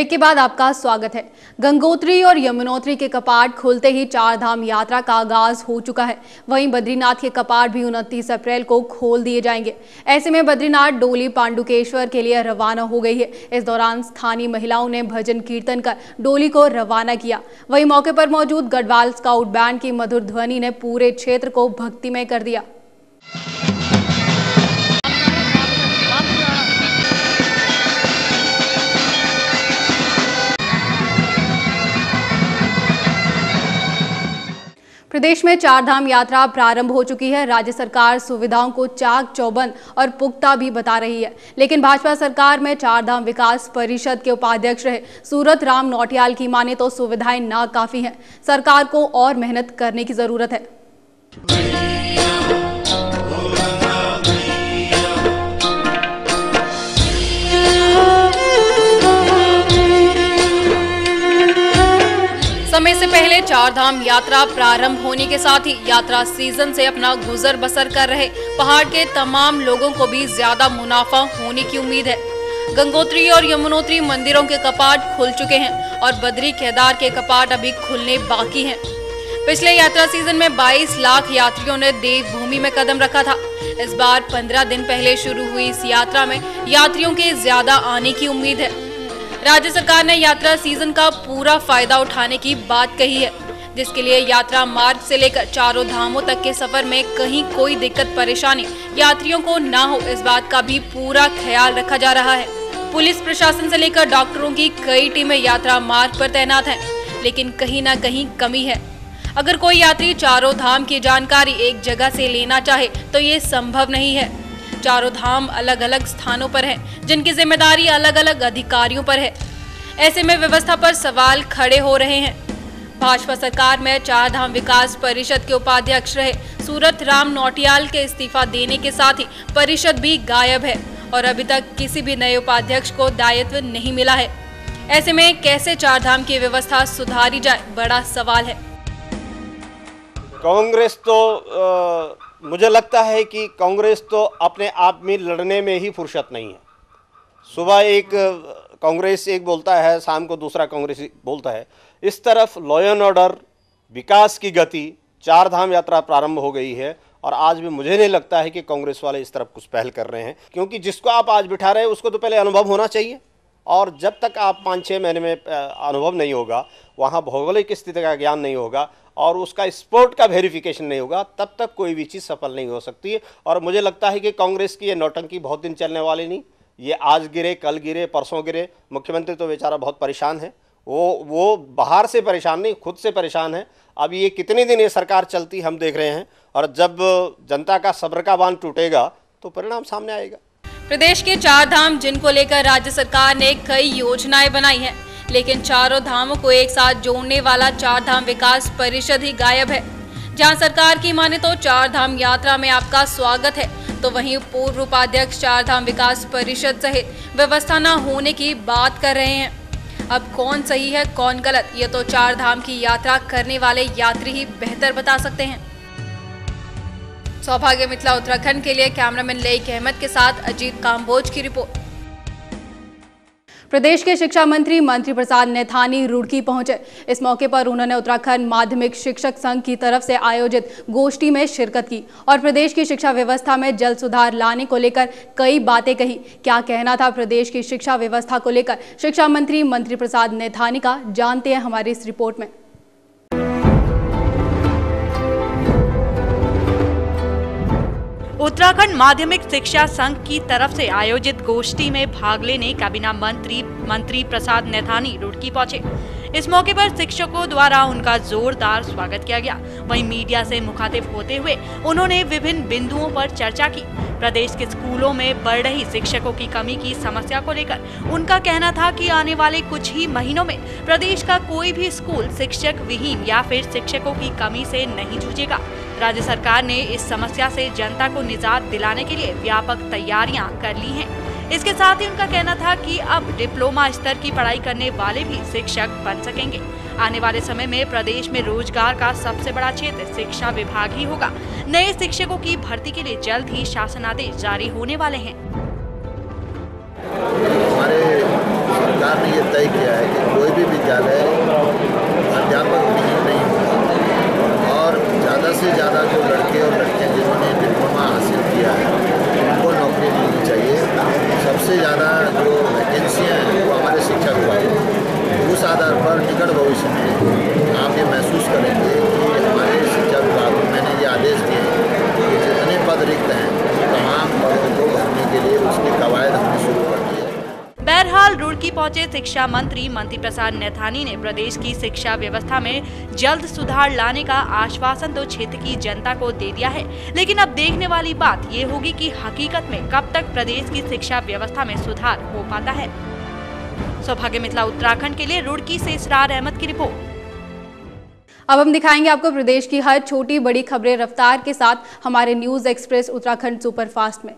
Break के बाद आपका स्वागत है। गंगोत्री और यमुनोत्री के कपाट खुलते ही चार धाम यात्रा का आगाज हो चुका है। वहीं बद्रीनाथ के कपाट भी 29 अप्रैल को खोल दिए जाएंगे। ऐसे में बद्रीनाथ डोली पांडुकेश्वर के लिए रवाना हो गई है। इस दौरान स्थानीय महिलाओं ने भजन कीर्तन कर डोली को रवाना किया। वहीं मौके पर मौजूद गढ़वाल स्काउट बैंड की मधुर ध्वनि ने पूरे क्षेत्र को भक्तिमय कर दिया। प्रदेश में चार धाम यात्रा प्रारंभ हो चुकी है। राज्य सरकार सुविधाओं को चाक चौबंद और पुख्ता भी बता रही है, लेकिन भाजपा सरकार में चार धाम विकास परिषद के उपाध्यक्ष रहे सूरत राम नौटियाल की माने तो सुविधाएं नाकाफी हैं। सरकार को और मेहनत करने की जरूरत है। समय से पहले चार धाम यात्रा प्रारंभ होने के साथ ही यात्रा सीजन से अपना गुजर बसर कर रहे पहाड़ के तमाम लोगों को भी ज्यादा मुनाफा होने की उम्मीद है। गंगोत्री और यमुनोत्री मंदिरों के कपाट खुल चुके हैं और बद्री केदार के कपाट अभी खुलने बाकी हैं। पिछले यात्रा सीजन में 22 लाख यात्रियों ने देवभूमि में कदम रखा था। इस बार 15 दिन पहले शुरू हुई इस यात्रा में यात्रियों के ज्यादा आने की उम्मीद है। राज्य सरकार ने यात्रा सीजन का पूरा फायदा उठाने की बात कही है, जिसके लिए यात्रा मार्ग से लेकर चारों धामों तक के सफर में कहीं कोई दिक्कत परेशानी यात्रियों को ना हो, इस बात का भी पूरा ख्याल रखा जा रहा है। पुलिस प्रशासन से लेकर डॉक्टरों की कई टीमें यात्रा मार्ग पर तैनात हैं, लेकिन कहीं ना कहीं कमी है। अगर कोई यात्री चारों धाम की जानकारी एक जगह से लेना चाहे तो ये संभव नहीं है। चारों धाम अलग अलग स्थानों पर हैं, जिनकी जिम्मेदारी अलग अलग अधिकारियों पर है। ऐसे में व्यवस्था पर सवाल खड़े हो रहे हैं। भाजपा सरकार में चार धाम विकास परिषद के उपाध्यक्ष रहे सूरत राम नौटियाल के इस्तीफा देने के साथ ही परिषद भी गायब है और अभी तक किसी भी नए उपाध्यक्ष को दायित्व नहीं मिला है। ऐसे में कैसे चार धाम की व्यवस्था सुधारी जाए, बड़ा सवाल है। कांग्रेस तो मुझे लगता है कि कांग्रेस तो अपने आप में लड़ने में ही फुर्सत नहीं है। सुबह एक कांग्रेस एक बोलता है, शाम को दूसरा कांग्रेस बोलता है। इस तरफ लॉ एंड ऑर्डर, विकास की गति, चार धाम यात्रा प्रारंभ हो गई है और आज भी मुझे नहीं लगता है कि कांग्रेस वाले इस तरफ कुछ पहल कर रहे हैं, क्योंकि जिसको आप आज बिठा रहे हैं उसको तो पहले अनुभव होना चाहिए और जब तक आप 5-6 महीने में अनुभव नहीं होगा, वहाँ भौगोलिक स्थिति का ज्ञान नहीं होगा और उसका स्पोर्ट का वेरिफिकेशन नहीं होगा, तब तक कोई भी चीज़ सफल नहीं हो सकती है। और मुझे लगता है कि कांग्रेस की ये नौटंकी बहुत दिन चलने वाली नहीं। ये आज गिरे, कल गिरे, परसों गिरे। मुख्यमंत्री तो बेचारा बहुत परेशान है। वो बाहर से परेशान नहीं, खुद से परेशान है। अब ये कितने दिन ये सरकार चलती हम देख रहे हैं और जब जनता का सब्र का बांध टूटेगा तो परिणाम सामने आएगा। प्रदेश के चार धाम जिनको लेकर राज्य सरकार ने कई योजनाएं बनाई हैं, लेकिन चारों धामों को एक साथ जोड़ने वाला चार धाम विकास परिषद ही गायब है। जहां सरकार की माने तो चार धाम यात्रा में आपका स्वागत है, तो वहीं पूर्व उपाध्यक्ष चार धाम विकास परिषद सहित व्यवस्था न होने की बात कर रहे हैं। अब कौन सही है कौन गलत, ये तो चार धाम की यात्रा करने वाले यात्री ही बेहतर बता सकते हैं। सौभाग्य मिथिला उत्तराखंड के लिए कैमरामैन लईक अहमद के साथ अजीत काम्बोज की रिपोर्ट। प्रदेश के शिक्षा मंत्री प्रसाद नैथानी रुड़की पहुंचे। इस मौके पर उन्होंने उत्तराखंड माध्यमिक शिक्षक संघ की तरफ से आयोजित गोष्ठी में शिरकत की और प्रदेश की शिक्षा व्यवस्था में जल्द सुधार लाने को लेकर कई बातें कही। क्या कहना था प्रदेश की शिक्षा व्यवस्था को लेकर शिक्षा मंत्री प्रसाद नैथानी का, जानते हैं हमारी इस रिपोर्ट में। उत्तराखंड माध्यमिक शिक्षा संघ की तरफ से आयोजित गोष्ठी में भाग लेने कैबिनेट मंत्री प्रसाद नैथानी रुड़की पहुंचे। इस मौके पर शिक्षकों द्वारा उनका जोरदार स्वागत किया गया। वहीं मीडिया से मुखातिब होते हुए उन्होंने विभिन्न बिंदुओं पर चर्चा की। प्रदेश के स्कूलों में बढ़ रही शिक्षकों की कमी की समस्या को लेकर उनका कहना था कि आने वाले कुछ ही महीनों में प्रदेश का कोई भी स्कूल शिक्षक विहीन या फिर शिक्षकों की कमी से नहीं जूझेगा। राज्य सरकार ने इस समस्या से जनता को निजात दिलाने के लिए व्यापक तैयारियां कर ली हैं। इसके साथ ही उनका कहना था कि अब डिप्लोमा स्तर की पढ़ाई करने वाले भी शिक्षक बन सकेंगे। आने वाले समय में प्रदेश में रोजगार का सबसे बड़ा क्षेत्र शिक्षा विभाग ही होगा। नए शिक्षकों की भर्ती के लिए जल्द ही शासनादेश जारी होने वाले हैं। हमारे सरकार ने ये तय किया है कि कोई भी विद्यालय अध्यापक विहीन नहीं होगा और ज़्यादा से ज़्यादा जो लड़के और लड़कियाँ जिन्होंने डिप्लोमा हासिल किया है उनको नौकरी मिलनी चाहिए। सबसे ज़्यादा जो वैकेंसियाँ हैं वो हमारे शिक्षा विभाग में, उस आधार पर निकट भविष्य में आप ये महसूस करेंगे कि हमारे शिक्षा विभाग में मैंने ये आदेश दिए कि जितने पद रिक्त हैं तमाम पदों को भरने के लिए उसकी कवायद हमने शुरू कर दी है। बहरहाल रुड़की पहुंचे शिक्षा मंत्री प्रसाद नैथानी ने प्रदेश की शिक्षा व्यवस्था में जल्द सुधार लाने का आश्वासन तो क्षेत्र की जनता को दे दिया है, लेकिन अब देखने वाली बात ये होगी कि हकीकत में कब तक प्रदेश की शिक्षा व्यवस्था में सुधार हो पाता है। सौभाग्य मिथिला उत्तराखंड के लिए रुड़की से इसरार अहमद की रिपोर्ट। अब हम दिखाएंगे आपको प्रदेश की हर छोटी बड़ी खबरें रफ्तार के साथ हमारे न्यूज एक्सप्रेस उत्तराखंड सुपरफास्ट में।